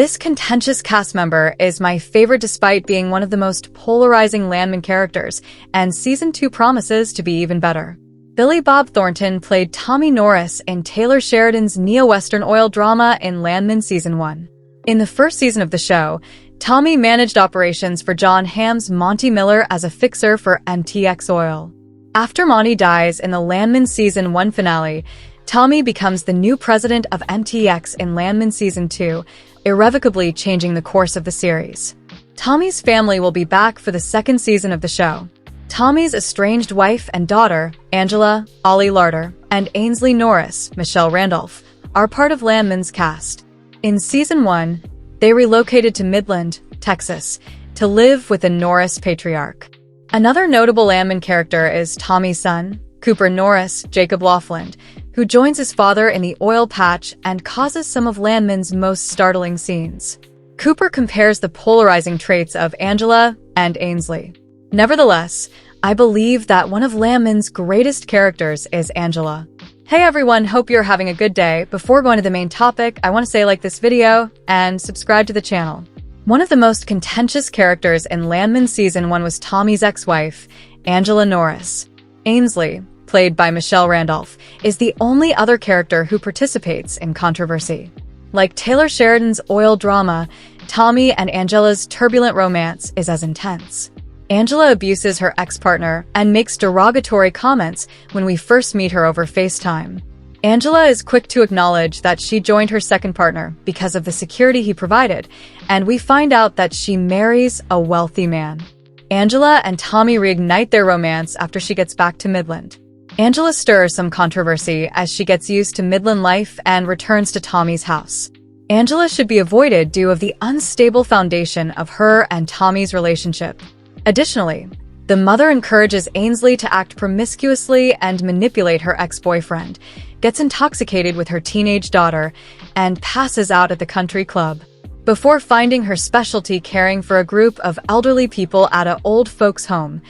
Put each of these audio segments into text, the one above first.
This contentious cast member is my favorite despite being one of the most polarizing Landman characters, and Season 2 promises to be even better. Billy Bob Thornton played Tommy Norris in Taylor Sheridan's neo-Western oil drama in Landman Season 1. In the first season of the show, Tommy managed operations for John Hamm's Monty Miller as a fixer for MTX Oil. After Monty dies in the Landman Season 1 finale, Tommy becomes the new president of MTX in Landman Season 2, irrevocably changing the course of the series. Tommy's family will be back for the second season of the show. Tommy's estranged wife and daughter, Angela, Ollie Larter, and Ainsley Norris, Michelle Randolph, are part of Landman's cast. In Season 1, they relocated to Midland, Texas, to live with the Norris patriarch. Another notable Landman character is Tommy's son, Cooper Norris, Jacob Laughlin, who joins his father in the oil patch and causes some of Landman's most startling scenes. Cooper compares the polarizing traits of Angela and Ainsley. Nevertheless, I believe that one of Landman's greatest characters is Angela. Hey everyone, hope you're having a good day. Before going to the main topic, I want to say like this video and subscribe to the channel. One of the most contentious characters in Landman Season 1 was Tommy's ex-wife, Angela Norris. Ainsley, played by Michelle Randolph, is the only other character who participates in controversy. Like Taylor Sheridan's oil drama, Tommy and Angela's turbulent romance is as intense. Angela abuses her ex-partner and makes derogatory comments when we first meet her over FaceTime. Angela is quick to acknowledge that she joined her second partner because of the security he provided, and we find out that she marries a wealthy man. Angela and Tommy reignite their romance after she gets back to Midland. Angela stirs some controversy as she gets used to Midland life and returns to Tommy's house. Angela should be avoided due to the unstable foundation of her and Tommy's relationship. Additionally, the mother encourages Ainsley to act promiscuously and manipulate her ex-boyfriend, gets intoxicated with her teenage daughter, and passes out at the country club. Before finding her specialty caring for a group of elderly people at an old folks' home,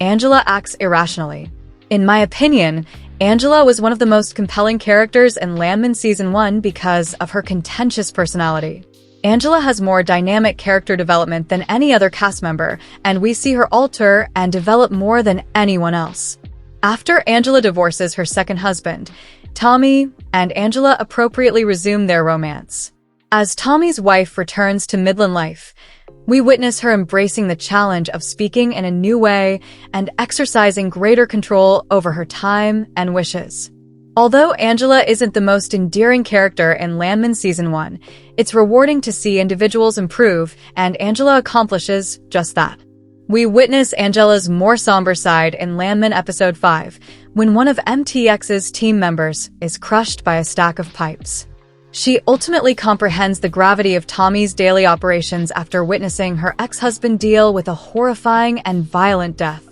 Angela acts irrationally. In my opinion, Angela was one of the most compelling characters in Landman Season 1 because of her contentious personality. Angela has more dynamic character development than any other cast member, and we see her alter and develop more than anyone else. After Angela divorces her second husband, Tommy and Angela appropriately resume their romance. As Tommy's wife returns to Midland life, we witness her embracing the challenge of speaking in a new way and exercising greater control over her time and wishes. Although Angela isn't the most endearing character in Landman Season 1, it's rewarding to see individuals improve, and Angela accomplishes just that. We witness Angela's more somber side in Landman Episode 5, when one of MTX's team members is crushed by a stack of pipes. She ultimately comprehends the gravity of Tommy's daily operations after witnessing her ex-husband deal with a horrifying and violent death.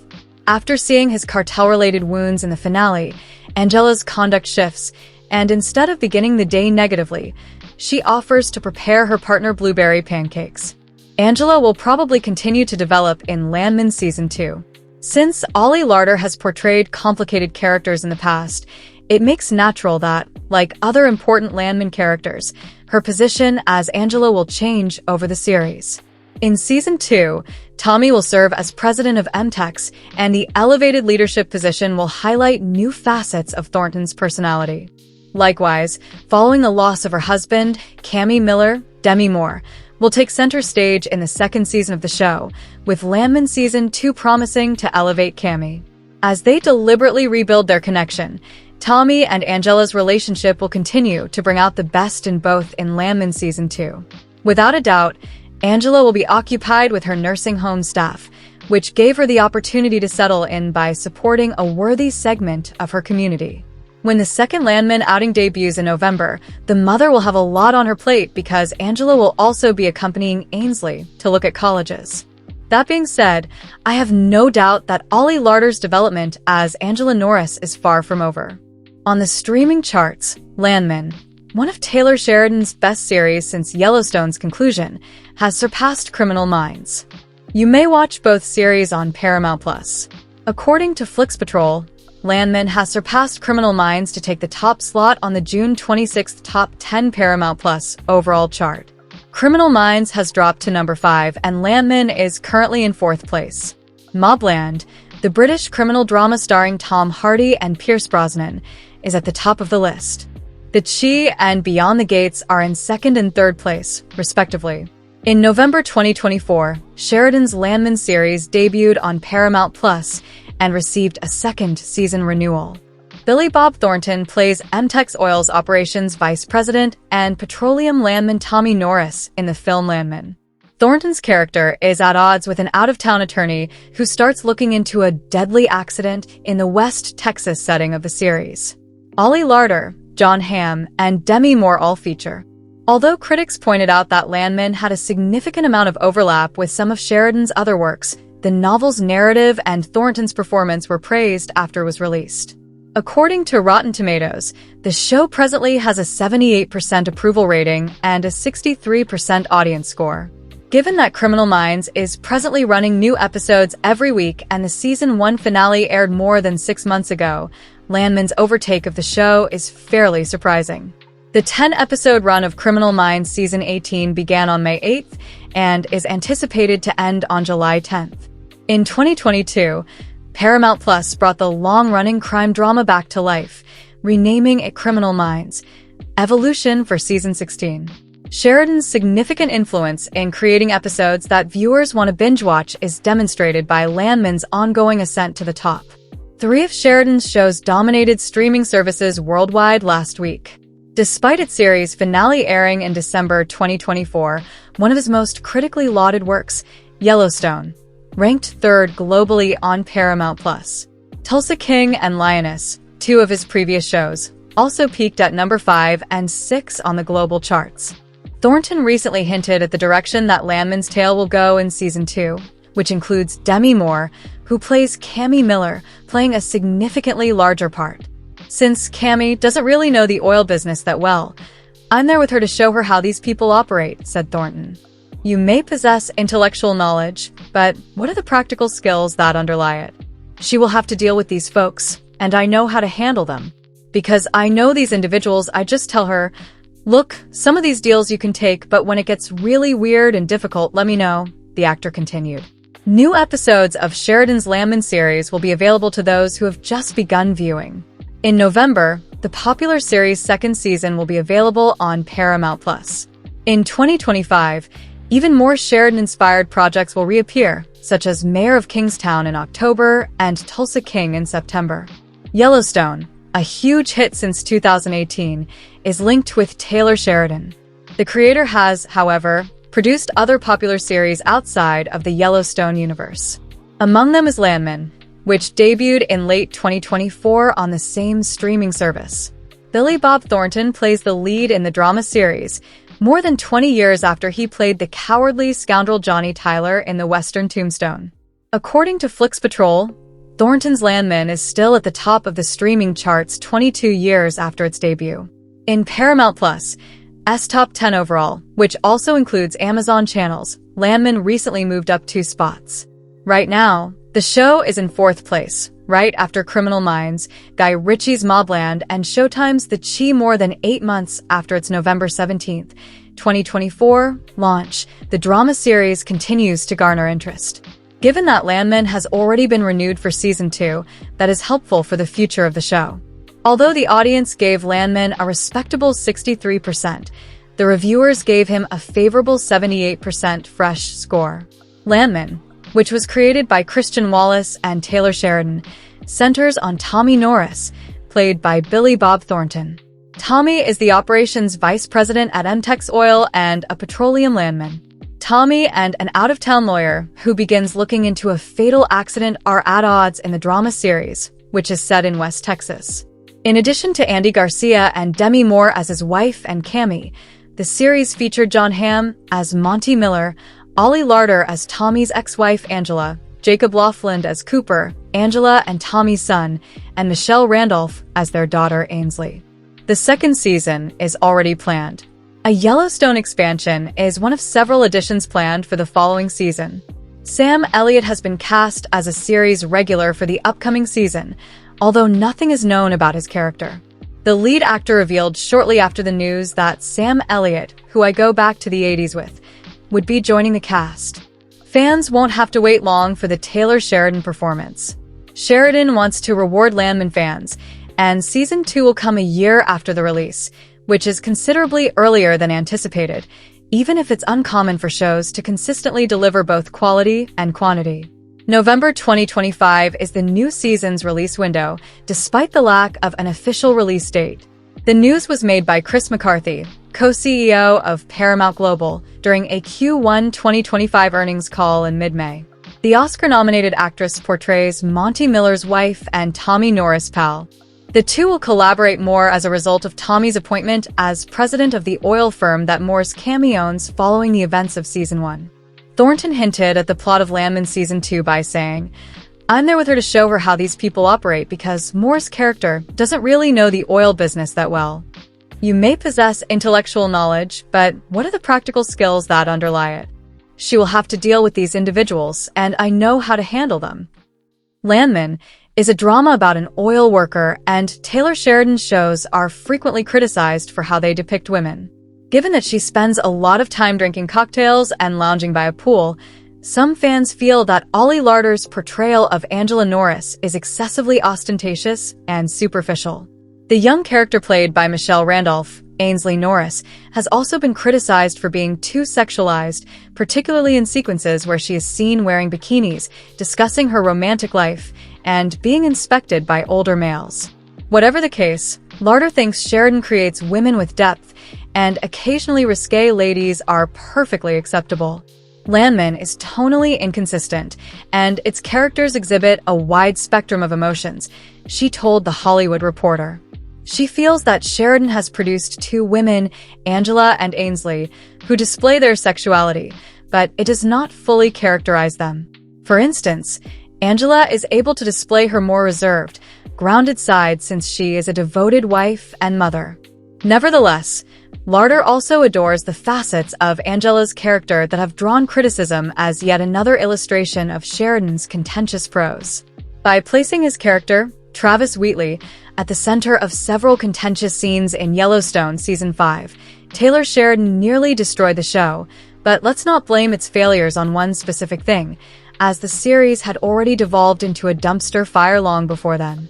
After seeing his cartel-related wounds in the finale, Angela's conduct shifts, and instead of beginning the day negatively, she offers to prepare her partner blueberry pancakes. Angela will probably continue to develop in Landman Season 2. Since Ollie Larter has portrayed complicated characters in the past, it makes natural that, like other important Landman characters, her position as Angela will change over the series. In Season 2, Tommy will serve as president of MTX, and the elevated leadership position will highlight new facets of Thornton's personality. Likewise, following the loss of her husband, Cammy Miller, Demi Moore, will take center stage in the second season of the show, with Landman Season 2 promising to elevate Cammy. As they deliberately rebuild their connection, Tommy and Angela's relationship will continue to bring out the best in both in Landman Season 2. Without a doubt, Angela will be occupied with her nursing home staff, which gave her the opportunity to settle in by supporting a worthy segment of her community. When the second Landman outing debuts in November, the mother will have a lot on her plate because Angela will also be accompanying Ainsley to look at colleges. That being said, I have no doubt that Ollie Larter's development as Angela Norris is far from over. On the streaming charts, Landman, one of Taylor Sheridan's best series since Yellowstone's conclusion, has surpassed Criminal Minds. You may watch both series on Paramount+. According to Flix Patrol, Landman has surpassed Criminal Minds to take the top slot on the June 26th Top 10 Paramount+ overall chart. Criminal Minds has dropped to number 5, and Landman is currently in 4th place. Mobland, the British criminal drama starring Tom Hardy and Pierce Brosnan, is at the top of the list. The Chi and Beyond the Gates are in 2nd and 3rd place, respectively. In November 2024, Sheridan's Landman series debuted on Paramount Plus and received a 2nd season renewal. Billy Bob Thornton plays MTEX Oil's operations vice president and petroleum landman Tommy Norris in the film Landman. Thornton's character is at odds with an out-of-town attorney who starts looking into a deadly accident in the West Texas setting of the series. Ollie Larder, John Hamm, and Demi Moore all feature. Although critics pointed out that Landman had a significant amount of overlap with some of Sheridan's other works, the novel's narrative and Thornton's performance were praised after it was released. According to Rotten Tomatoes, the show presently has a 78% approval rating and a 63% audience score. Given that Criminal Minds is presently running new episodes every week and the season 1 finale aired more than 6 months ago, Landman's overtake of the show is fairly surprising. The 10-episode run of Criminal Minds Season 18 began on May 8th and is anticipated to end on July 10th. In 2022, Paramount Plus brought the long-running crime drama back to life, renaming it Criminal Minds: Evolution for Season 16. Sheridan's significant influence in creating episodes that viewers want to binge-watch is demonstrated by Landman's ongoing ascent to the top. 3 of Sheridan's shows dominated streaming services worldwide last week. Despite its series finale airing in December 2024, one of his most critically lauded works, Yellowstone, ranked 3rd globally on Paramount Plus. Tulsa King and Lioness, 2 of his previous shows, also peaked at number 5 and 6 on the global charts. Thornton recently hinted at the direction that Landman's tale will go in Season 2, which includes Demi Moore, who plays Cammy Miller, playing a significantly larger part. Since Cammy doesn't really know the oil business that well, I'm there with her to show her how these people operate, said Thornton. You may possess intellectual knowledge, but what are the practical skills that underlie it? She will have to deal with these folks, and I know how to handle them. Because I know these individuals, I just tell her, look, some of these deals you can take, but when it gets really weird and difficult, let me know, the actor continued. New episodes of Sheridan's Landman series will be available to those who have just begun viewing. In November, the popular series' 2nd season will be available on Paramount Plus. In 2025, even more Sheridan-inspired projects will reappear, such as Mayor of Kingstown in October and Tulsa King in September. Yellowstone, a huge hit since 2018, is linked with Taylor Sheridan. The creator has, however, produced other popular series outside of the Yellowstone universe. Among them is Landman, which debuted in late 2024 on the same streaming service. Billy Bob Thornton plays the lead in the drama series, more than 20 years after he played the cowardly scoundrel Johnny Tyler in the Western Tombstone. According to Flix Patrol, Thornton's Landman is still at the top of the streaming charts 22 years after its debut. In Paramount Plus' Top 10 overall, which also includes Amazon channels, Landman recently moved up 2 spots. Right now, the show is in 4th place, right after Criminal Minds, Guy Ritchie's Mobland, and Showtime's The Chi more than 8 months after its November 17, 2024 launch. The drama series continues to garner interest. Given that Landman has already been renewed for Season 2, that is helpful for the future of the show. Although the audience gave Landman a respectable 63%, the reviewers gave him a favorable 78% fresh score. Landman, which was created by Christian Wallace and Taylor Sheridan, centers on Tommy Norris, played by Billy Bob Thornton. Tommy is the operations vice president at MTEX Oil and a petroleum landman. Tommy and an out-of-town lawyer who begins looking into a fatal accident are at odds in the drama series, which is set in West Texas. In addition to Andy Garcia and Demi Moore as his wife and Cammy, the series featured John Hamm as Monty Miller, Ollie Larder as Tommy's ex-wife Angela, Jacob Laughlin as Cooper, Angela and Tommy's son, and Michelle Randolph as their daughter Ainsley. The 2nd season is already planned. A Yellowstone expansion is one of several additions planned for the following season. Sam Elliott has been cast as a series regular for the upcoming season, although nothing is known about his character. The lead actor revealed shortly after the news that Sam Elliott, who I go back to the 80s with, would be joining the cast. Fans won't have to wait long for the Taylor Sheridan performance. Sheridan wants to reward Landman fans, and Season 2 will come a year after the release, which is considerably earlier than anticipated, even if it's uncommon for shows to consistently deliver both quality and quantity. November 2025 is the new season's release window, despite the lack of an official release date. The news was made by Chris McCarthy, co-CEO of Paramount Global, during a Q1 2025 earnings call in mid-May. The Oscar-nominated actress portrays Monty Miller's wife and Tommy Norris' pal. The two will collaborate more as a result of Tommy's appointment as president of the oil firm that Moore's cameo owns following the events of Season 1. Thornton hinted at the plot of Landman Season 2 by saying, "I'm there with her to show her how these people operate because Moore's character doesn't really know the oil business that well. You may possess intellectual knowledge, but what are the practical skills that underlie it? She will have to deal with these individuals, and I know how to handle them." Landman is a drama about an oil worker, and Taylor Sheridan's shows are frequently criticized for how they depict women. Given that she spends a lot of time drinking cocktails and lounging by a pool, some fans feel that Ollie Larter's portrayal of Angela Norris is excessively ostentatious and superficial. The young character played by Michelle Randolph, Ainsley Norris, has also been criticized for being too sexualized, particularly in sequences where she is seen wearing bikinis, discussing her romantic life, and being inspected by older males. Whatever the case, Larter thinks Sheridan creates women with depth, and occasionally risque ladies are perfectly acceptable. Landman is tonally inconsistent, and its characters exhibit a wide spectrum of emotions, she told The Hollywood Reporter. She feels that Sheridan has produced two women, Angela and Ainsley, who display their sexuality, but it does not fully characterize them. For instance, Angela is able to display her more reserved, grounded side since she is a devoted wife and mother. Nevertheless, Larter also adores the facets of Angela's character that have drawn criticism as yet another illustration of Sheridan's contentious prose. By placing his character, Travis Wheatley, at the center of several contentious scenes in Yellowstone Season 5, Taylor Sheridan nearly destroyed the show, but let's not blame its failures on one specific thing, as the series had already devolved into a dumpster fire long before then.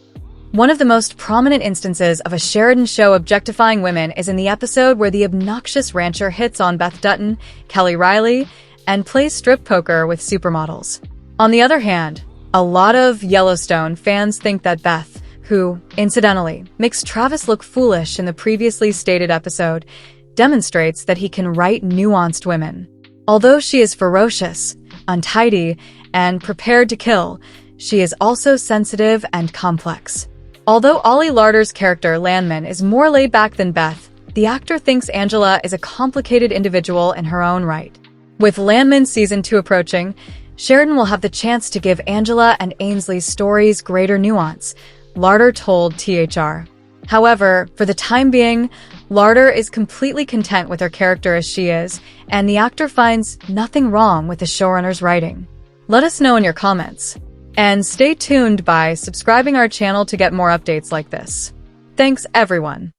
One of the most prominent instances of a Sheridan show objectifying women is in the episode where the obnoxious rancher hits on Beth Dutton, Kelly Riley, and plays strip poker with supermodels. On the other hand, a lot of Yellowstone fans think that Beth, who, incidentally, makes Travis look foolish in the previously stated episode, demonstrates that he can write nuanced women. Although she is ferocious, untidy, and prepared to kill, she is also sensitive and complex. Although Ollie Larter's character, Landman, is more laid back than Beth, the actor thinks Angela is a complicated individual in her own right. With Landman Season 2 approaching, Sheridan will have the chance to give Angela and Ainsley's stories greater nuance, Larter told THR. However, for the time being, Larter is completely content with her character as she is, and the actor finds nothing wrong with the showrunner's writing. Let us know in your comments. And stay tuned by subscribing our channel to get more updates like this. Thanks, everyone.